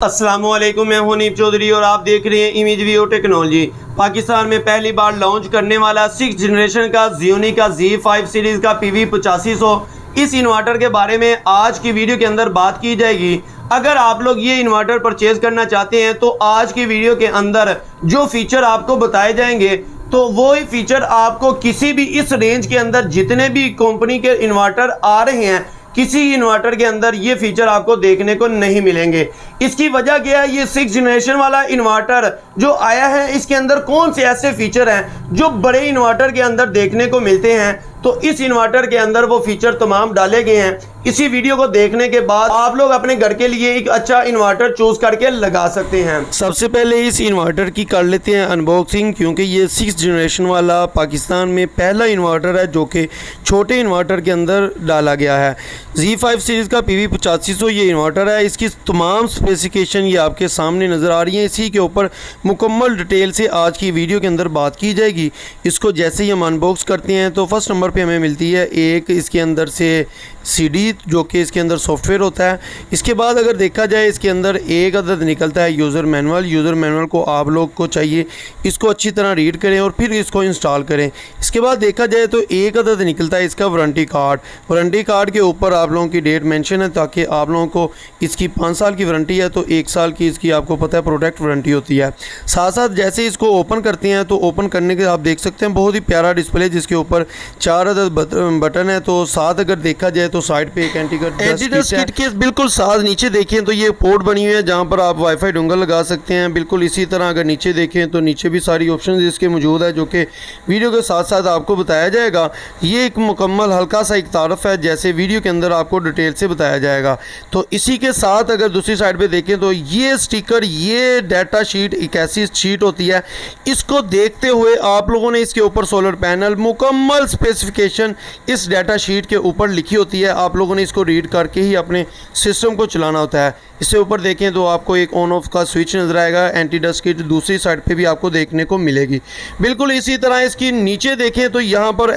अस्सलामुअलैकुम, मैं हनीफ चौधरी और आप देख रहे हैं इमेज वीओ टेक्नोलॉजी। पाकिस्तान में पहली बार लॉन्च करने वाला 6th जनरेशन का Xiaomi का Z5 सीरीज़ का PV8500, इस इन्वर्टर के बारे में आज की वीडियो के अंदर बात की जाएगी। अगर आप लोग ये इन्वर्टर परचेज़ करना चाहते हैं तो आज की वीडियो के अंदर जो फीचर आपको बताए जाएंगे तो वही फीचर आपको किसी भी इस रेंज के अंदर जितने भी कंपनी के इन्वर्टर आ रहे हैं किसी इन्वर्टर के अंदर ये फीचर आपको देखने को नहीं मिलेंगे। इसकी वजह क्या है, ये 6th जनरेशन वाला इन्वर्टर जो आया है इसके अंदर कौन से ऐसे फीचर हैं जो बड़े इन्वर्टर के अंदर देखने को मिलते हैं, तो इस इन्वर्टर के अंदर वो फीचर तमाम डाले गए हैं। इसी वीडियो को देखने के बाद आप लोग अपने घर के लिए एक अच्छा इन्वर्टर चूज करके लगा सकते हैं। सबसे पहले इस इन्वर्टर की कर लेते हैं अनबॉक्सिंग, क्योंकि ये 6th जनरेशन वाला पाकिस्तान में पहला इन्वर्टर है जो कि छोटे इन्वर्टर के अंदर डाला गया है। Z5 सीरीज़ का PV8500 ये इन्वर्टर है। इसकी तमाम स्पेसिफिकेशन ये आपके सामने नज़र आ रही हैं। इसी के ऊपर मुकम्मल डिटेल से आज की वीडियो के अंदर बात की जाएगी। इसको जैसे ही हम अनबॉक्स करते हैं तो फर्स्ट नंबर पे हमें मिलती है एक इसके अंदर से CD जो कि इसके अंदर सॉफ्टवेयर होता है। इसके बाद अगर देखा जाए इसके अंदर एक अदद निकलता है यूज़र मैनुअल। यूज़र मैनुअल को आप लोग को चाहिए इसको अच्छी तरह रीड करें और फिर इसको इंस्टॉल करें। इसके बाद देखा जाए तो एक अदद निकलता है इसका वारंटी कार्ड। वारंटी कार्ड के ऊपर आप लोगों की डेट मेंशन है ताकि आप लोगों को इसकी 5 साल की वारंटी है तो 1 साल की इसकी आपको पता है प्रोडक्ट वारंटी होती है। साथ साथ जैसे इसको ओपन करते हैं तो ओपन करने के आप देख सकते हैं बहुत ही प्यारा डिस्प्ले जिसके ऊपर 4 अदद बटन है। तो साथ अगर देखा जाए तो साइड पे एक एंटी डस्ट किट के बिल्कुल साथ नीचे देखें तो ये पोर्ट बनी हुई है जहाँ पर आप वाईफाई डोंगल लगा सकते हैं। बिल्कुल इसी तरह अगर नीचे देखें तो नीचे भी सारी ऑप्शंस इसके मौजूद है जो कि वीडियो के साथ साथ आपको बताया जाएगा। ये एक मुकम्मल हल्का सा एक तारफ़ है जैसे वीडियो के अंदर आपको डिटेल से बताया जाएगा। तो इसी के साथ अगर दूसरी साइड पे देखें तो ये स्टिकर, ये डाटा शीट एक ऐसी शीट होती है, इसको देखते हुए आप लोगों ने इसके ऊपर सोलर पैनल मुकम्मल स्पेसिफिकेशन इस डाटा शीट के ऊपर लिखी होती है। आप लोगों ने इसको रीड करके ही अपने सिस्टम को चलाना होता है। इससे ऊपर देखें तो आपको एक ऑन ऑफ का स्विच नज़र आएगा। एंटी डस्ट किट दूसरी साइड पे भी आपको देखने को मिलेगी। बिल्कुल इसी तरह इसकी नीचे देखें तो यहाँ पर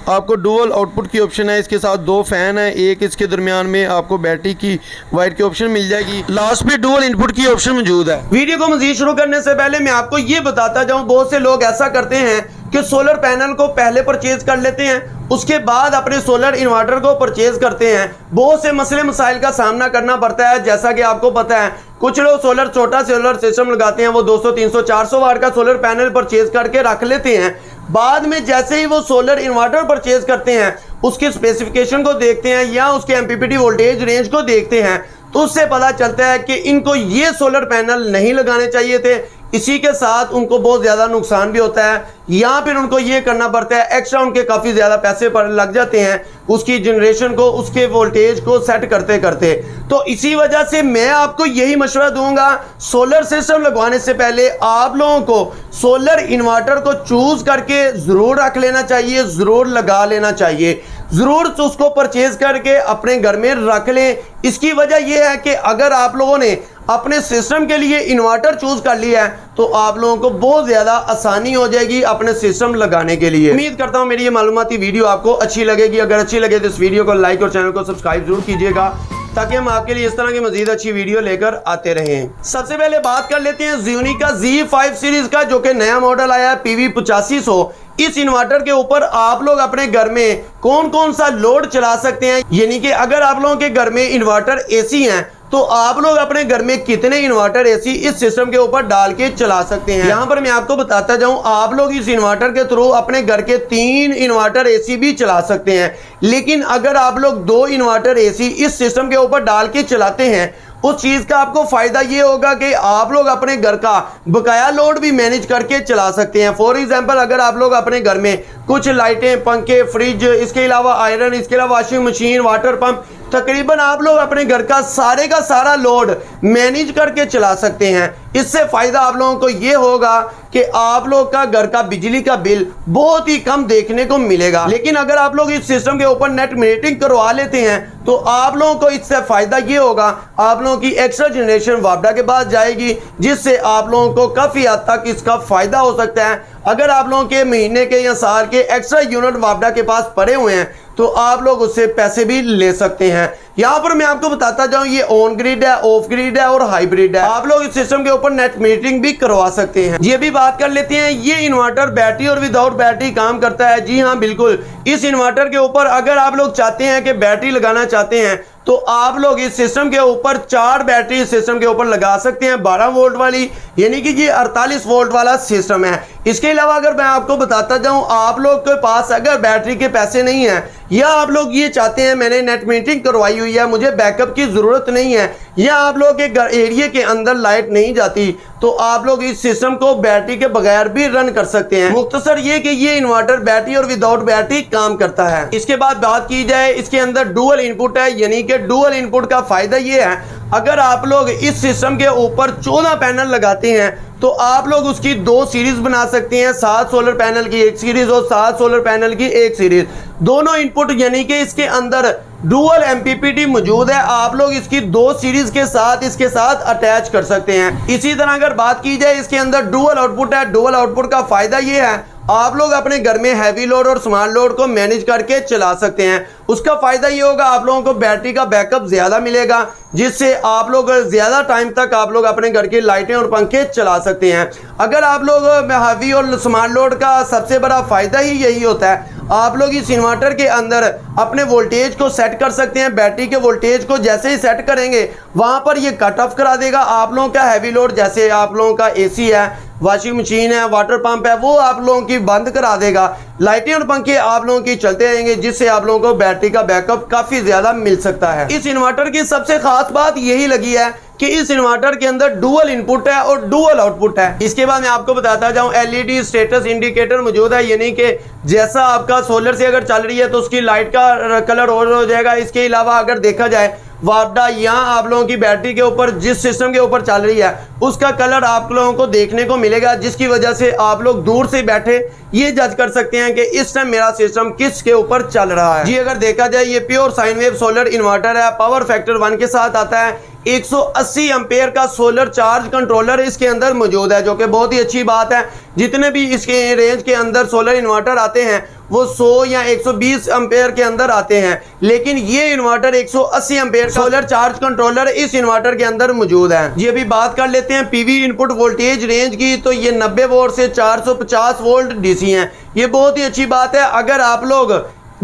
आपको डुअल आउटपुट की ऑप्शन है। इसके साथ 2 फैन है, एक इसके दरमियान में आपको बैटरी की वाइट की ऑप्शन मिल जाएगी। लास्ट पे डुअल इनपुट की ऑप्शन मौजूद है। वीडियो को मजीद शुरू करने से पहले मैं आपको ये बताता जाऊँ, बहुत से लोग ऐसा करते हैं कि सोलर पैनल को पहले परचेज कर लेते हैं उसके बाद अपने सोलर इन्वर्टर को परचेज करते हैं। बहुत से मसले मसाइल का सामना करना पड़ता है। जैसा कि आपको पता है कुछ लोग छोटा सोलर सिस्टम लगाते हैं, वो 200 300 400 वाट का सोलर पैनल परचेज करके रख लेते हैं। बाद में जैसे ही वो सोलर इन्वर्टर परचेज करते हैं उसकी स्पेसिफिकेशन को देखते हैं या उसके MPPT वोल्टेज रेंज को देखते हैं तो उससे पता चलता है कि इनको ये सोलर पैनल नहीं लगाने चाहिए थे। इसी के साथ उनको बहुत ज़्यादा नुकसान भी होता है या फिर उनको ये करना पड़ता है, एक्स्ट्रा उनके काफ़ी ज़्यादा पैसे पर लग जाते हैं उसकी जनरेशन को, उसके वोल्टेज को सेट करते करते। तो इसी वजह से मैं आपको यही मशवरा दूंगा, सोलर सिस्टम लगवाने से पहले आप लोगों को सोलर इन्वर्टर को चूज़ करके ज़रूर रख लेना चाहिए, ज़रूर लगा लेना चाहिए, ज़रूर उसको परचेज करके अपने घर में रख लें। इसकी वजह यह है कि अगर आप लोगों ने अपने सिस्टम के लिए इन्वर्टर चूज कर लिया है तो आप लोगों को बहुत ज़्यादा आसानी हो जाएगी अपने सिस्टम लगाने के लिए। उम्मीद करता हूँ मेरी ये मालूमाती वीडियो आपको अच्छी लगेगी। अगर अच्छी लगे तो इस वीडियो को लाइक और चैनल को सब्सक्राइब जरूर कीजिएगा ताकि हम आपके लिए इस तरह की मजीद अच्छी वीडियो लेकर आते रहें। सबसे पहले बात कर लेते हैं Xiaomi का Z5 सीरीज का जो कि नया मॉडल आया है PV8500। इस इन्वर्टर के ऊपर आप लोग अपने घर में कौन कौन सा लोड चला सकते हैं, यानी कि अगर आप लोगों के घर में इन्वर्टर AC हैं तो आप लोग अपने घर में कितने इन्वर्टर AC इस सिस्टम के ऊपर डाल के चला सकते हैं। यहाँ पर मैं आपको बताता जाऊँ, आप लोग इस इन्वर्टर के थ्रू अपने घर के 3 इन्वर्टर AC भी चला सकते हैं। लेकिन अगर आप लोग 2 इन्वर्टर AC इस सिस्टम के ऊपर डाल के चलाते हैं उस चीज़ का आपको फ़ायदा ये होगा कि आप लोग अपने घर का बकाया लोड भी मैनेज करके चला सकते हैं। फॉर एग्जांपल अगर आप लोग अपने घर में कुछ लाइटें, पंखे, फ्रिज, इसके अलावा आयरन, इसके अलावा वॉशिंग मशीन, वाटर पंप, तकरीबन आप लोग अपने घर का सारा लोड मैनेज करके चला सकते हैं। इससे फ़ायदा आप लोगों को ये होगा कि आप लोग का घर का बिजली का बिल बहुत ही कम देखने को मिलेगा। लेकिन अगर आप लोग इस सिस्टम के ऊपर नेट मीटरिंग करवा लेते हैं तो आप लोगों को इससे फ़ायदा ये होगा, आप लोगों की एक्स्ट्रा जनरेशन वापडा के पास जाएगी जिससे आप लोगों को काफ़ी हद तक इसका फ़ायदा हो सकता है। अगर आप लोगों के महीने के या साल के एक्स्ट्रा यूनिट वापडा के पास पड़े हुए हैं तो आप लोग उससे पैसे भी ले सकते हैं। यहाँ पर मैं आपको बताता जाऊं, ये ऑन ग्रिड है, ऑफ ग्रिड है और हाइब्रिड है। आप लोग इस सिस्टम के ऊपर नेट मीटरिंग भी करवा सकते हैं। ये भी बात कर लेते हैं, ये इन्वर्टर बैटरी और विदाउट बैटरी काम करता है। जी हाँ बिल्कुल, इस इन्वर्टर के ऊपर अगर आप लोग चाहते हैं कि बैटरी लगाना चाहते हैं तो आप लोग इस सिस्टम के ऊपर 4 बैटरी इस सिस्टम के ऊपर लगा सकते हैं 12 वोल्ट वाली, यानी कि ये 48 वोल्ट वाला सिस्टम है। इसके अलावा अगर मैं आपको बताता जाऊं, आप लोग के पास अगर बैटरी के पैसे नहीं है या आप लोग ये चाहते हैं मैंने नेट मीटरिंग करवाई हुई है, मुझे बैकअप की ज़रूरत नहीं है, या आप लोग के घर एरिया के अंदर लाइट नहीं जाती, तो आप लोग इस सिस्टम को बैटरी के बगैर भी रन कर सकते हैं। मुख्तसर ये कि ये इन्वर्टर बैटरी और विदाउट बैटरी काम करता है। इसके बाद बात की जाए, इसके अंदर डुअल इनपुट है, यानी कि डुअल इनपुट का फायदा ये है, अगर आप लोग इस सिस्टम के ऊपर 14 पैनल लगाते हैं तो आप लोग उसकी 2 सीरीज बना सकते हैं, 7 सोलर पैनल की एक सीरीज और 7 सोलर पैनल की एक सीरीज। दोनों इनपुट यानी कि इसके अंदर डुअल MPPT मौजूद है, आप लोग इसकी 2 सीरीज के साथ इसके साथ अटैच कर सकते हैं। इसी तरह अगर बात की जाए, इसके अंदर डुअल आउटपुट है। डुअल आउटपुट का फायदा ये है, आप लोग अपने घर में हैवी लोड और स्मॉल लोड को मैनेज करके चला सकते हैं। उसका फायदा ये होगा, आप लोगों को बैटरी का बैकअप ज्यादा मिलेगा, जिससे आप लोग ज्यादा टाइम तक आप लोग अपने घर की लाइटें और पंखे चला सकते हैं। अगर आप लोग हैवी और स्मॉल लोड का सबसे बड़ा फायदा ही यही होता है, आप लोग इस इन्वर्टर के अंदर अपने वोल्टेज को सेट कर सकते हैं। बैटरी के वोल्टेज को जैसे ही सेट करेंगे वहां पर ये कट ऑफ करा देगा। आप लोगों का हैवी लोड, जैसे आप लोगों का AC है, वॉशिंग मशीन है, वाटर पंप है, वो आप लोगों की बंद करा देगा। लाइटें और पंखे आप लोगों की चलते रहेंगे, जिससे आप लोगों को बैटरी का बैकअप काफी ज्यादा मिल सकता है। इस इन्वर्टर की सबसे खास बात यही लगी है कि इस इन्वर्टर के अंदर डुअल इनपुट है और डुअल आउटपुट है। इसके बाद मैं आपको बताता जाऊं, LED स्टेटस इंडिकेटर मौजूद है, यानी कि जैसा आपका सोलर से अगर चल रही है तो उसकी लाइट का कलर और हो जाएगा। इसके अलावा अगर देखा जाए, वापडा यहाँ आप लोगों की बैटरी के ऊपर जिस सिस्टम के ऊपर चल रही है उसका कलर आप लोगों को देखने को मिलेगा, जिसकी वजह से आप लोग दूर से बैठे ये जज कर सकते हैं कि इस टाइम मेरा सिस्टम किस के ऊपर चल रहा है। जी अगर देखा जाए, ये pure sine wave solar inverter है, पावर फैक्टर 1 के साथ आता है। 180 एम्पेयर का सोलर चार्ज कंट्रोलर इसके अंदर मौजूद है, जो कि बहुत ही अच्छी बात है। जितने भी इसके रेंज के अंदर सोलर इन्वर्टर आते हैं वो 100 या 120 एम्पेयर के अंदर आते हैं, लेकिन ये inverter 180 ampere solar charge controller इस इन्वर्टर के अंदर मौजूद है। ये भी बात कर लेते हैं PV इनपुट वोल्टेज रेंज की, तो ये 90 वोल्ट से 450 वोल्ट DC है। ये बहुत ही अच्छी बात है। अगर आप लोग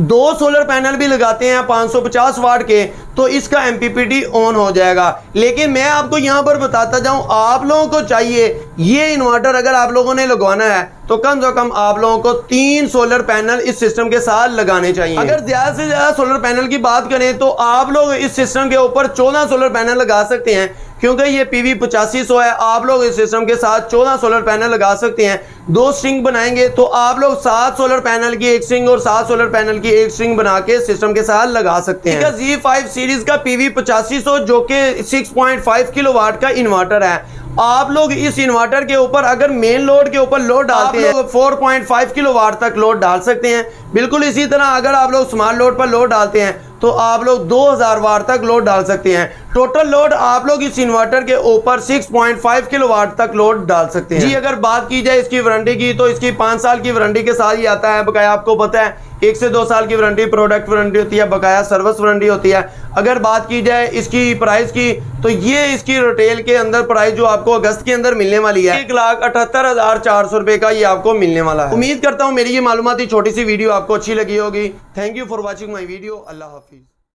2 सोलर पैनल भी लगाते हैं 550 वाट के, तो इसका MPPT ऑन हो जाएगा। लेकिन मैं आपको यहाँ पर बताता जाऊँ, आप लोगों को चाहिए ये इन्वर्टर अगर आप लोगों ने लगवाना है तो कम से कम आप लोगों को 3 सोलर पैनल इस सिस्टम के साथ लगाने चाहिए। अगर ज्यादा से ज्यादा सोलर पैनल की बात करें तो आप लोग इस सिस्टम के ऊपर 14 सोलर पैनल लगा सकते हैं, क्योंकि ये PV 8500 है। आप लोग इस सिस्टम के साथ 14 सोलर पैनल लगा सकते हैं। 2 स्ट्रिंग बनाएंगे तो आप लोग 7 सोलर पैनल की एक स्ट्रिंग और 7 सोलर पैनल की एक स्ट्रिंग बना के सिस्टम के साथ लगा सकते हैं। Z5 सीरीज का PV 8500 जो कि 6.5 किलोवाट का इन्वर्टर है। आप लोग इस इन्वर्टर के ऊपर अगर मेन लोड के ऊपर लोड डालते हैं तो 4.5 किलोवाट तक लोड डाल सकते हैं। बिल्कुल इसी तरह अगर आप लोग स्मॉल लोड पर लोड डालते हैं तो आप लोग 2000 वाट तक लोड डाल सकते हैं। टोटल लोड आप लोग इस इन्वर्टर के ऊपर 6.5 किलोवाट तक लोड डाल सकते हैं। जी अगर बात की जाए इसकी वारंटी की, तो इसकी 5 साल की वारंटी के साथ ही आता है। बकाया आपको पता है 1 से 2 साल की वारंटी प्रोडक्ट वारंटी होती है, बकाया सर्विस वारंटी होती है। अगर बात की जाए इसकी प्राइस की, तो ये इसकी रिटेल के अंदर प्राइस जो आपको अगस्त के अंदर मिलने वाली है 1,78,400 रुपए का ये आपको मिलने वाला है। उम्मीद करता हूँ मेरी ये मालूमाती छोटी सी वीडियो आपको अच्छी लगी होगी। Thank you for watching my video. Allah Hafiz.